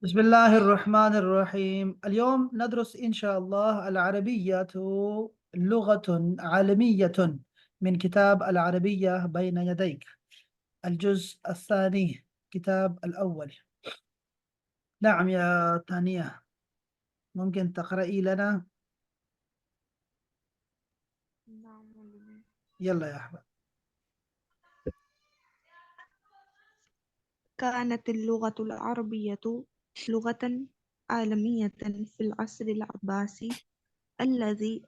بسم الله الرحمن الرحيم. اليوم ندرس إن شاء الله العربية لغة عالمية من كتاب العربية بين يديك، الجزء الثاني، كتاب الأول. نعم يا تانية، ممكن تقرأي لنا؟ نعم والله. يلا يا أحمد. كانت اللغة العربية لغة عالمية في العصر العباسي الذي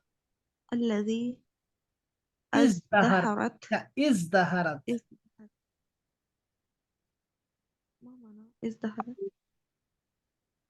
الذي ازدهرت. ازدهرت لا، ازدهرت. از- ما معنى ازدهرت؟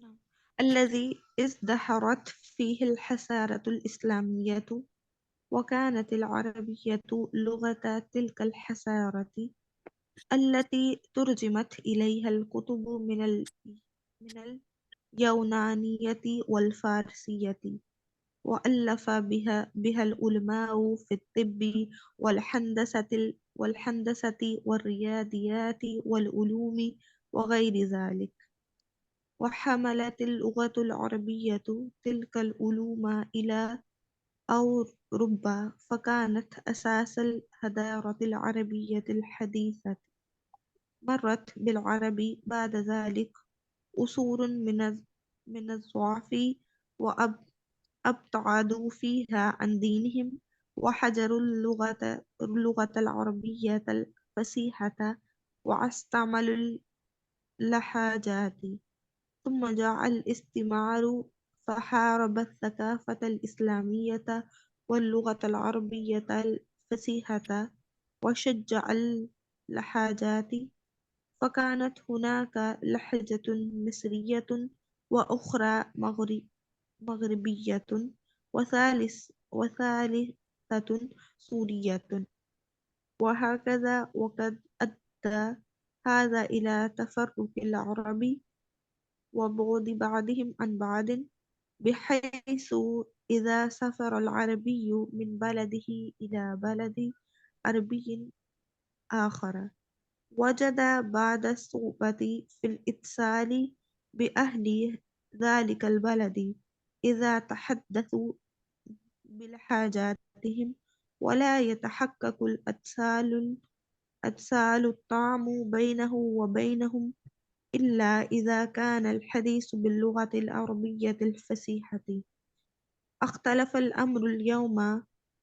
نعم. الذي ازدهرت فيه الحضارة الإسلامية، وكانت العربية لغة تلك الحضارة التي ترجمت إليها الكتب من اليونانية والفارسية، وألف بها العلماء في الطب والهندسة والرياضيات والعلوم وغير ذلك. وحملت اللغة العربية تلك العلوم إلى أوروبا، فكانت أساس الحضارة العربية الحديثة. مرت بالعرب بعد ذلك عصور من الضعف، وأبتعدوا فيها عن دينهم، وحجروا اللغة العربية الفصيحة، واستعملوا اللهجات. ثم جاء الاستعمار فحارب الثقافة الإسلامية واللغة العربية الفصيحة، وشجع اللهجات. فكانت هناك لهجة مصرية، وأخرى مغربية، وثالثة سورية، وهكذا. وقد أدى هذا إلى تفرق العرب وبعد بعضهم عن بعض، بحيث إذا سافر العربي من بلده إلى بلد عربي آخر، وجد بعض الصعوبة في الاتصال بأهل ذلك البلد إذا تحدثوا بلهجاتهم، ولا يتحقق الاتصال التام بينه وبينهم إلا إذا كان الحديث باللغة العربية الفصيحة. اختلف الأمر اليوم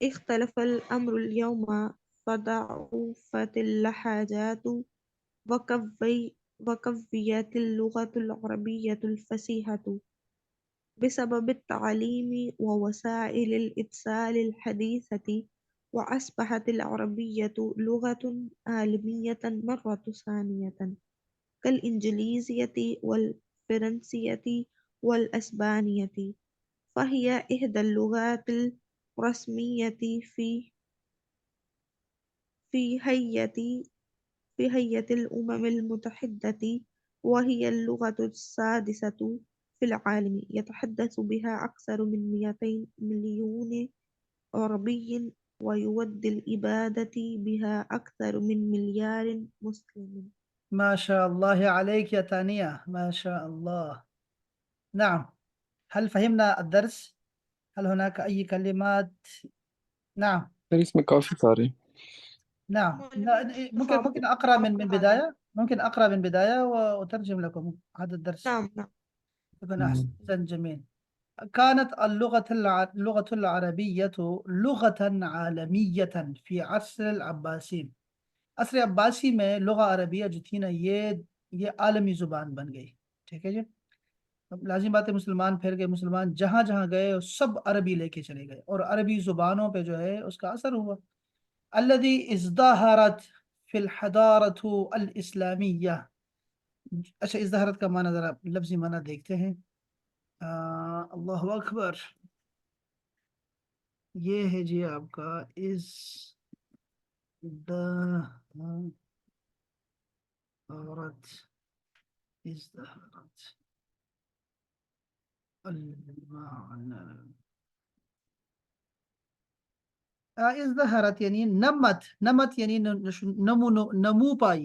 اختلف الأمر اليوم فضعفت اللهجات، وكفيت اللغة العربية الفصيحة بسبب التعليم ووسائل الإرسال الحديثة، وأصبحت العربية لغة عالمية مرة ثانية كالإنجليزية والفرنسية والأسبانية. فهي إحدى اللغات الرسمية في هيئة في هيئة الأمم المتحدة، وهي اللغة السادسة في العالم، يتحدث بها أكثر من 200 مليون عربي، ويود الإبادة بها أكثر من مليار مسلم. ما شاء الله عليك يا تانية، ما شاء الله. نعم. هل فهمنا الدرس؟ هل هناك أي كلمات؟ نعم. سر اس میں کافی سارے نعم. ممكن أقرأ من بداية، ممكن أقرأ من بداية وأترجم لكم هذا الدرس. نعم نعم. يكون أحسن. جميل. كانت اللغة العربية لغة عالمية في عصر العباسي. عصر عباسی میں لغہ عربیہ جو تھی نا، یہ عالمی زبان بن گئی. ٹھیک ہے جی. اب لازم بات ہے، مسلمان پھر گئے، مسلمان جہاں جہاں گئے سب عربی لے کے چلے گئے، اور عربی زبانوں پہ جو ہے اس کا اثر ہوا. الذي ازدہرت فی الحضارت الاسلامیہ. اچھا، ازدہرت کا معنی ذرا لفظی معنی دیکھتے ہیں. اللہ اکبر. یہ ہے جی آپ کا ازدہرت. ازدهرت ازدهرت يعني نمت، نمت يعني نمو پائی،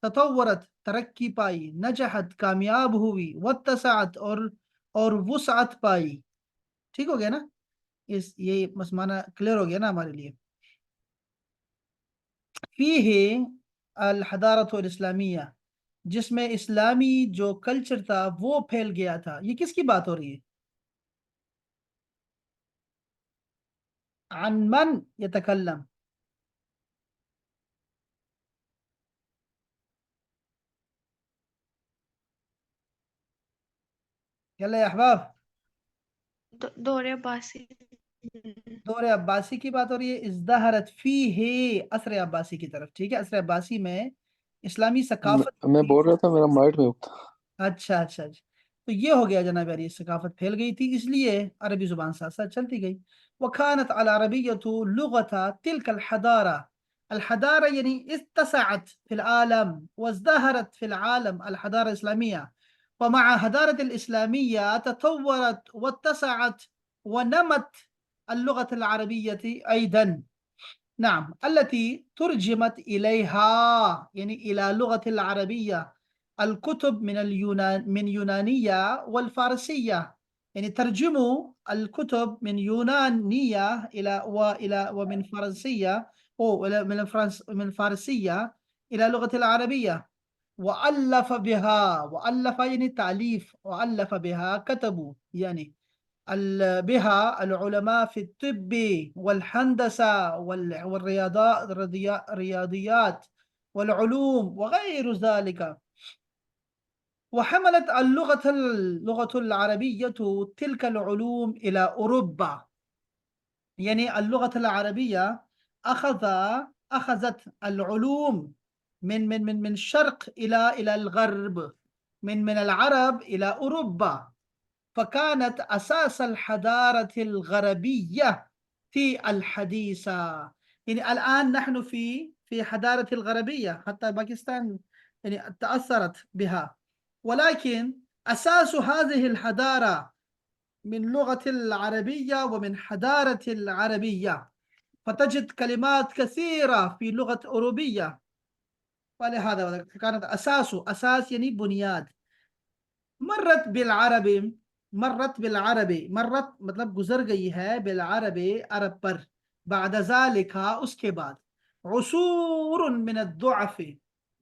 تطورت ترقی پائی، نجحت کامیاب ہوئی، واتسعت اور وسعت پائی. ٹھیک ہو گیا نا؟ یہ بس معنی کلیئر ہو گیا نا ہمارے لیے. فیہ الحضارت الاسلامیہ، جس میں اسلامی جو کلچر تھا وہ پھیل گیا تھا. یہ کس کی بات ہو رہی ہے؟ عن من يتكلم؟ يلا يا احباب. دور عباسی. دور عباسی کی بات ہو رہی ہے. ازدہرت فیہ عصر عباسی کی طرف. ٹھیک ہے، عصر عباسی میں اسلامی ثقافت میں تھی. بول رہا تھا میرا مائٹ میں تھا. اچھا اچھا اچھا، تو یہ ہو گیا جناب یاری، ثقافت پھیل گئی تھی، اس لیے عربی زبان ساتھ ساتھ چلتی گئی. وكانت العربية لغة تلك الحضارة. الحضارة يعني اتسعت في العالم وازدهرت في العالم الحضارة الإسلامية، ومع حضارة الإسلامية تطورت واتسعت ونمت اللغة العربية أيضا. نعم، التي ترجمت إليها يعني إلى لغة العربية الكتب من من يونانية والفارسية. يعني ترجموا الكتب من يونانية ومن فرنسية، أو من الفارسية إلى لغة العربية. وألف بها، وألف يعني تعليف، وألف بها كتبوا يعني بها العلماء في الطب والهندسة الرياضيات والعلوم وغير ذلك. وحملت اللغة العربية تلك العلوم إلى أوروبا. يعني اللغة العربية أخذت العلوم من الشرق إلى الغرب، من العرب إلى أوروبا. فكانت أساس الحضارة الغربية في الحديثة. يعني الآن نحن في حضارة الغربية، حتى باكستان يعني تأثرت بها، ولكن أساس هذه الحضارة من لغة العربية ومن حضارة العربية. فتجد كلمات كثيرة في لغة أوروبية، ولهذا كانت أساس يعني بنياد. مرت بالعربی، مرت مطلب گزر گئی ہے، بالعربی عرب پر، بعد ذالک اس کے بعد، عصور من الضعف،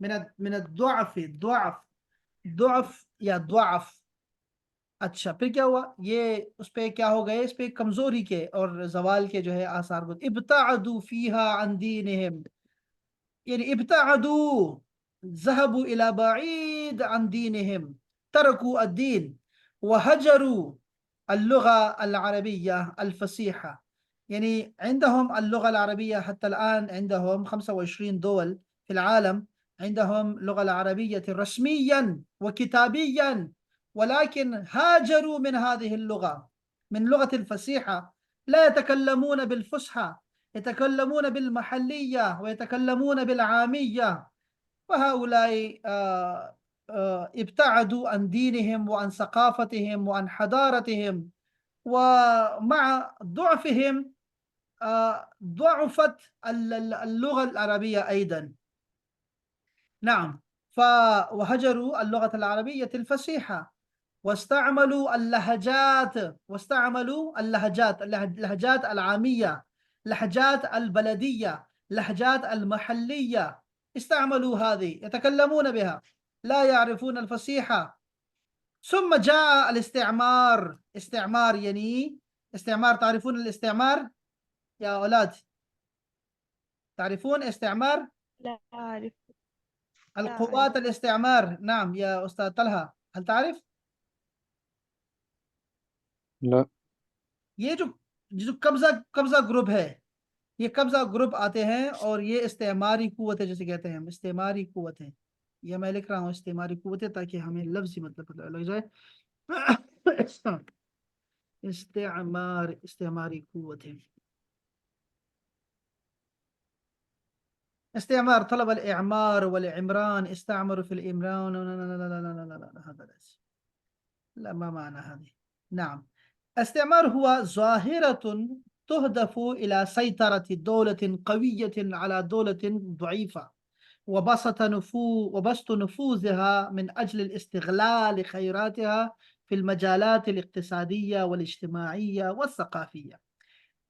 من الضعف، ضعف یا ضعف. اچھا پھر کیا ہوا؟ یہ اس پہ کیا ہو گئے؟ اس پہ کمزوری کے اور زوال کے جو ہے آثار کو. ابتعدوا فیہا عن دینہم، يعني ابتعدوا، ذهبوا إلى بعيد عن دينهم، تركوا الدين وهجروا اللغة العربية الفصيحة. يعني عندهم اللغة العربية حتى الآن، عندهم 25 دول في العالم عندهم اللغة العربية رسميا وكتابيا، ولكن هاجروا من هذه اللغة، من لغة الفصيحة. لا يتكلمون بالفصحى، يتكلمون بالمحلية ويتكلمون بالعامية. وهؤلاء ابتعدوا عن دينهم وعن ثقافتهم وعن حضارتهم، ومع ضعفهم ضعفت اللغة العربية أيضا. نعم، وهجروا اللغة العربية الفصيحة، واستعملوا اللهجات العامية، لهجات البلدية، لهجات المحلية. استعملوا هذه، يتكلمون بها، لا يعرفون الفصيحة. ثم جاء الاستعمار. استعمار يعني استعمار، تعرفون الاستعمار يا أولاد؟ تعرفون استعمار؟ لا أعرف. القوات الاستعمار. نعم يا أستاذ طلحة، هل تعرف؟ لا. یہ جو قبضہ گروپ ہے، یہ قبضہ گروپ آتے ہیں اور یہ استعماری قوت ہے، جسے کہتے ہیں ہم استعماری قوت ہے. یہ میں لکھ رہا ہوں استعماری قوت ہے تاکہ ہمیں لفظی مطلب پتہ لگ جائے. استعماری قوت ہے. استعمار طلب الإعمار والإعمران استعمروا في الإمران. لا لا لا لا لا لا لا لا هذا ليس. لا ما معنى هذه. نعم، استعمار هو ظاهرة تهدف إلى سيطرة دولة قوية على دولة ضعيفة وبسط نفوذها من أجل الاستغلال خيراتها في المجالات الاقتصادية والاجتماعية والثقافية.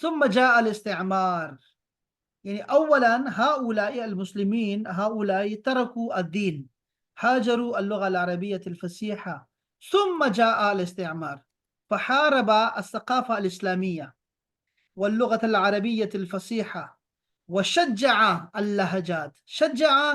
ثم جاء الاستعمار، يعني أولا هؤلاء المسلمين هؤلاء تركوا الدين، هاجروا اللغة العربية الفصيحة، ثم جاء الاستعمار فحارب الثقافة الإسلامية واللغة العربية الفصيحة وشجع اللهجات. شجع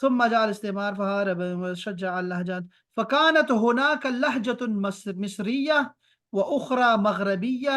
ثم جاء الاستعمار فهارب وشجع اللهجات فكانت هناك لهجة مصرية وأخرى مغربية.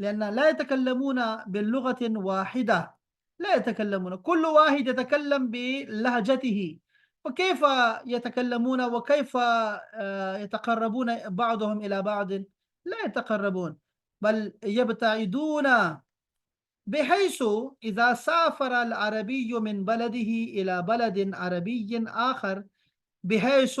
لأن لا يتكلمون بلغة واحدة، لا يتكلمون، كل واحد يتكلم بلهجته، وكيف يتكلمون وكيف يتقربون بعضهم إلى بعض؟ لا يتقربون بل يبتعدون، بحيث إذا سافر العربي من بلده إلى بلد عربي آخر، بحيث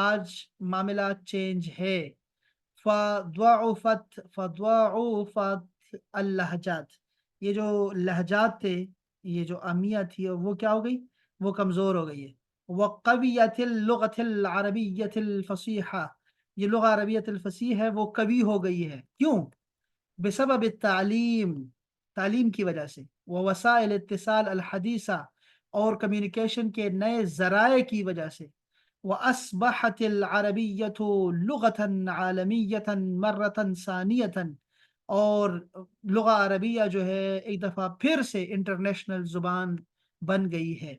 آج معاملہ چینج ہے. فضعفت اللہجات، یہ جو لہجات تھے، یہ جو امیہ تھی، وہ کیا ہو گئی؟ وہ کمزور ہو گئی ہے. وقویت اللغت العربیت الفصیحہ، یہ لغہ عربیت الفصیح ہے وہ قوی ہو گئی ہے. کیوں؟ بسبب التعلیم، تعلیم کی وجہ سے. ووسائل اتصال الحدیثہ، اور کمیونیکیشن کے نئے ذرائع کی وجہ سے. وأصبحت العربیة لغة عالمیة مرة ثانیة، اور لغہ عربیہ جو ہے ایک دفعہ پھر سے انٹرنیشنل زبان بن گئی ہے.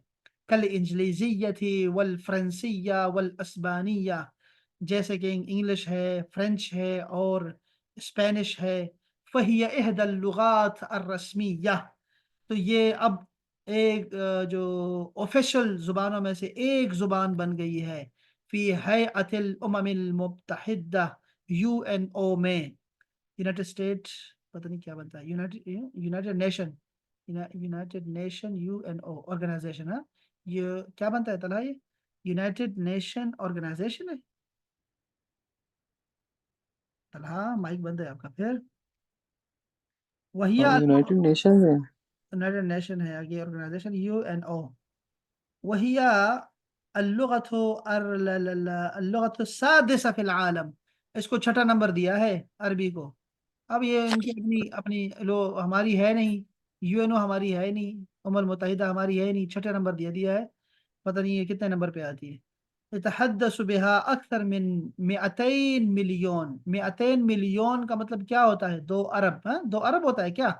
کل انجلیزیت والفرنسیہ والاسبانیہ، جیسے کہ انگلش ہے، فرینچ ہے اور اسپینش ہے. فہی احد اللغات الرسمیہ، تو یہ اب ایک جو آفیشل زبانوں میں سے ایک زبان بن گئی ہے. فی ہیئت الامم المتحدہ، UNO میں. یونائٹڈ اسٹیٹ پتہ نہیں کیا بنتا ہے، united nation, united nation UNO organisation. ہاں یہ کیا بنتا ہے طلحہ؟ یہ یونائٹڈ نیشن آرگنائزیشن ہے. طلحہ مائک بند ہے آپ کا. پھر وہی یونائٹڈ نیشن ہے. یونائٹڈ نیشن ہے یہ آرگنائزیشن UNO. وہی اللغت السادسہ فی العالم، اس کو چھٹا نمبر دیا ہے عربی کو. اب یہ ان کی اپنی اپنی لو ہماری ہے نہیں، UNO ہماری ہے نہیں، المتحدہ ہماری ہے نہیں، چھٹے نمبر دیا ہے. پتہ نہیں یہ کتنے نمبر پہ آتی ہے. يتحدث بها اکثر من 200 ملین. 200 ملین کا مطلب کیا ہوتا ہے؟ 2 ارب. ہاں 2 ارب ہوتا ہے کیا؟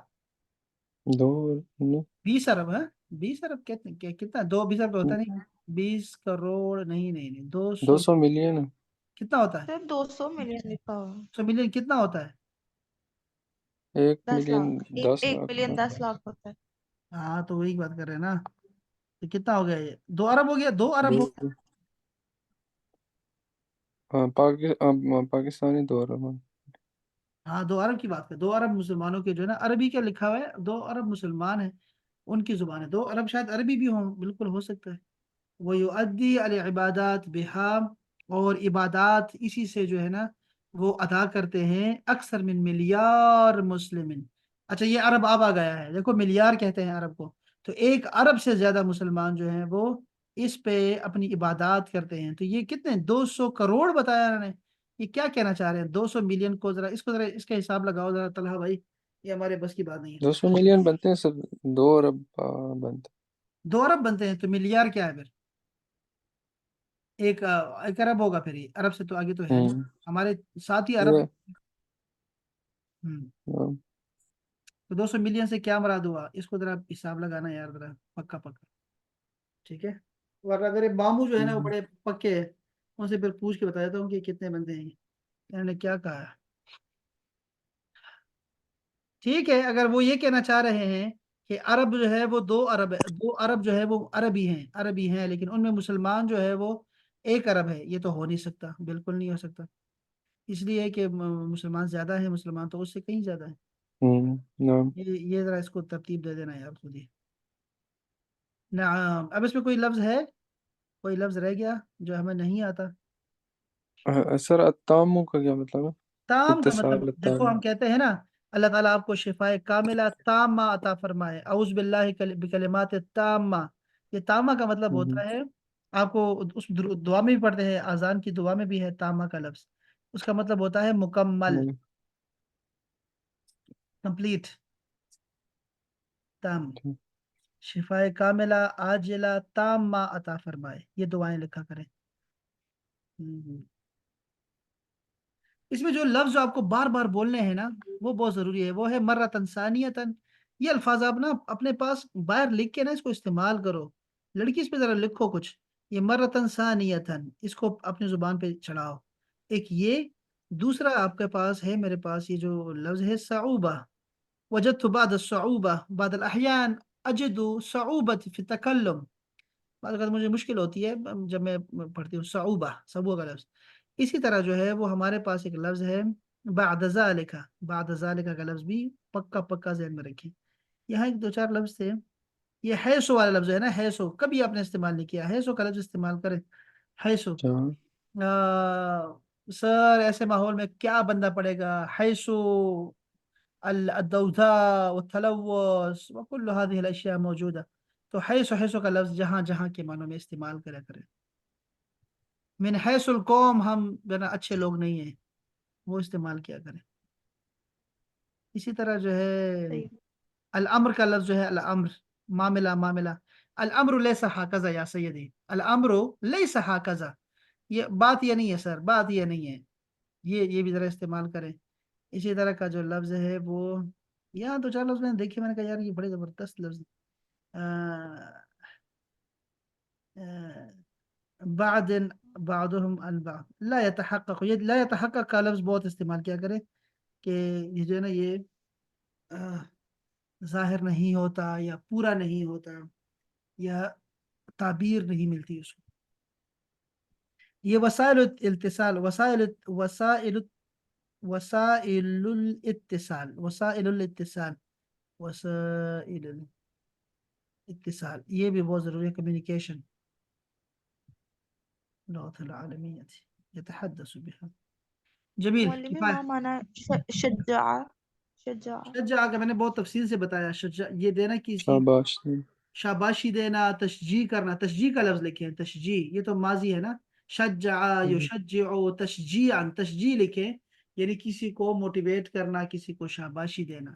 20 ارب ہے. 20 ارب کتنا؟ 20 ارب ہوتا نہیں. 20 کروڑ نہیں نہیں نہیں 200 200 ملین. کتنا ہوتا ہے؟ سر 200 ملین لکھا ہوا. 100 ملین کتنا ہوتا ہے؟ 1 10 ملین لاکھ. 10 ایک لاکھ. ملین 10 لاکھ ہوتا ہے. ہاں تو وہی بات کر رہے ہیں نا. تو کتنا ہو گیا یہ؟ 2 ارب ہو گیا. 2 ارب ہو گیا. پاکستانی 2 ارب. ہاں 2 ارب کی بات کر. 2 ارب مسلمانوں کے جو ہے نا، عربی کیا لکھا ہوا ہے، 2 ارب مسلمان ہیں، ان کی زبان ہے. 2 ارب شاید عربی بھی ہوں، بالکل ہو سکتا ہے. وَيُؤَدِّي الْعِبَادَاتِ بِهَا، اور عبادات اسی سے جو ہے نا وہ ادا کرتے ہیں. اکثر من ملیار مسلمن. اچھا یہ عرب اب آ گیا ہے، دیکھو ملیار کہتے ہیں عرب کو. تو 1 ارب سے زیادہ مسلمان جو ہیں وہ اس پہ اپنی عبادات کرتے ہیں. تو یہ کتنے 200 کروڑ بتایا انہوں نے. یہ کیا کہنا چاہ رہے ہیں؟ 200 ملین کو ذرا اس کا حساب لگاؤ ذرا طلحہ بھائی، یہ ہمارے بس کی بات نہیں ہے. 200 ملین بنتے ہیں سر. 2 ارب بنتے 2 ارب بنتے ہیں تو ملیار کیا ہے پھر؟ ایک ارب ہوگا پھر. یہ ارب سے تو آگے تو ہے ہیں. نہیں، ہمارے ساتھ ہی ارب. ہاں. تو 200 ملین سے کیا مراد ہوا؟ اس کو ذرا حساب لگانا یار ذرا پکا پکا. ٹھیک ہے. اور اگر یہ ماموں جو ہے نا وہ بڑے پکے ہیں، ان سے پھر پوچھ کے بتا دیتا ہوں کہ کتنے بندے ہیں انہوں نے کیا کہا. ٹھیک ہے. اگر وہ یہ کہنا چاہ رہے ہیں کہ عرب جو ہے وہ 2 ارب ہے، 2 ارب جو ہے وہ عربی ہیں، لیکن ان میں مسلمان جو ہے وہ 1 ارب ہے، یہ تو ہو نہیں سکتا، بالکل نہیں ہو سکتا. اس لیے کہ مسلمان زیادہ ہیں، مسلمان تو اس سے کہیں زیادہ ہیں. نعم. یہ ذرا اس کو ترتیب دے دینا یار خود ہی. نعم. اب اس میں کوئی لفظ ہے، کوئی لفظ رہ گیا جو ہمیں نہیں آتا؟ سر التام کا کیا مطلب ہے؟ تام کا مطلب اتصال دیکھو التام. ہم کہتے ہیں نا اللہ تعالیٰ آپ کو شفاء کاملہ تامہ عطا فرمائے، اعوذ باللہ بکلمات التامہ. یہ تامہ کا مطلب ہوتا ہے، آپ کو اس دعا میں بھی پڑھتے ہیں، اذان کی دعا میں بھی ہے تامہ کا لفظ. اس کا مطلب ہوتا ہے مکمل، کمپلیٹ، تام. شفاء کاملہ عاجلہ تامہ عطا فرمائے، یہ دعائیں لکھا کریں. اس میں جو لفظ جو آپ کو بار بار بولنے ہیں نا وہ بہت ضروری ہے، وہ ہے مرتن ثانیتن. یہ الفاظ آپ نا اپنے پاس باہر لکھ کے نا اس کو استعمال کرو. لڑکی اس پہ ذرا لکھو کچھ. یہ مرتن ثانیتن، اس کو اپنی زبان پہ چڑھاؤ. ایک یہ دوسرا آپ کے پاس ہے، میرے پاس یہ جو لفظ ہے صعوبہ. وجدت بعد الصعوبہ بعد الاحیان اجد صعوبت فی التکلم. بعض اوقات مجھے مشکل ہوتی ہے جب میں پڑھتی ہوں صعوبہ، صبو کا لفظ. اسی طرح جو ہے وہ ہمارے پاس ایک لفظ ہے بعد ذالک. بعد ذالک کا لفظ بھی پکا پکا ذہن میں رکھیں. یہاں ایک 2 4 لفظ تھے. یہ حیثو والا لفظ ہے نا، حیثو کبھی آپ نے استعمال نہیں کیا، حیثو کا لفظ استعمال کریں. حیثو سر ایسے ماحول میں کیا بندہ پڑے گا؟ حیث الدوثاء والتلوث وكل هذه الاشیاء موجودہ. تو حیث کا لفظ جہاں جہاں کے معنوں میں استعمال کرے کرے. من حیث القوم ہم بنا اچھے لوگ نہیں ہیں، وہ استعمال کیا کریں. اسی طرح جو ہے صحیح. الامر کا لفظ جو ہے الامر، معاملہ الامر لیس ہاکذا یا سیدی، الامر لیس ہاکذا، یہ بات یہ نہیں ہے سر، بات یہ نہیں ہے، یہ بھی ذرا استعمال کریں. اسی طرح کا جو لفظ ہے وہ یہاں دو چار لفظ میں نے دیکھے، میں نے کہا یار یہ بڑے زبردست لفظ بعد بعضهم البعض لا يتحقق، یہ لا يتحقق کا لفظ بہت استعمال کیا کرے کہ یہ جو ہے نا یہ ظاہر نہیں ہوتا یا پورا نہیں ہوتا یا تعبیر نہیں ملتی اس کو. یہ وسائل الاتصال، وسائل الاتصال یہ بھی بہت ضروری ہے. کمیونیکیشن لغة العالمية يتحدث بها. جمیل مولوی کفایہ. ما مانا شجاع. شجاع. شجاع کا میں نے بہت تفصیل سے بتایا. شجاع یہ دینا کسی شاباش. شاباشی دینا، تشجیع کرنا. تشجیع کا لفظ لکھیں، تشجیع یہ تو ماضی ہے نا. شجع یشجع تشجیعا، تشجیع لکھیں یعنی کسی کو موٹیویٹ کرنا، کسی کو شاباشی دینا.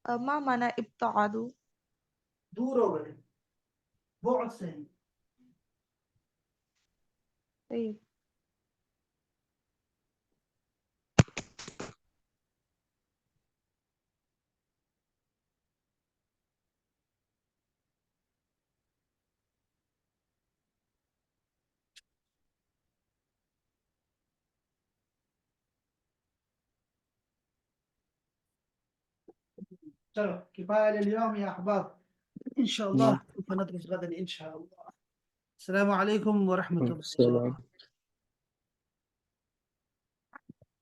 ما مانا ابتعاد. دور ہو گئے، بعد سے. صحیح. چلو کفایہ لليوم يا احباب، ان شاء الله سوف ندرس غدا ان شاء الله. السلام علیکم ورحمۃ اللہ. السلام.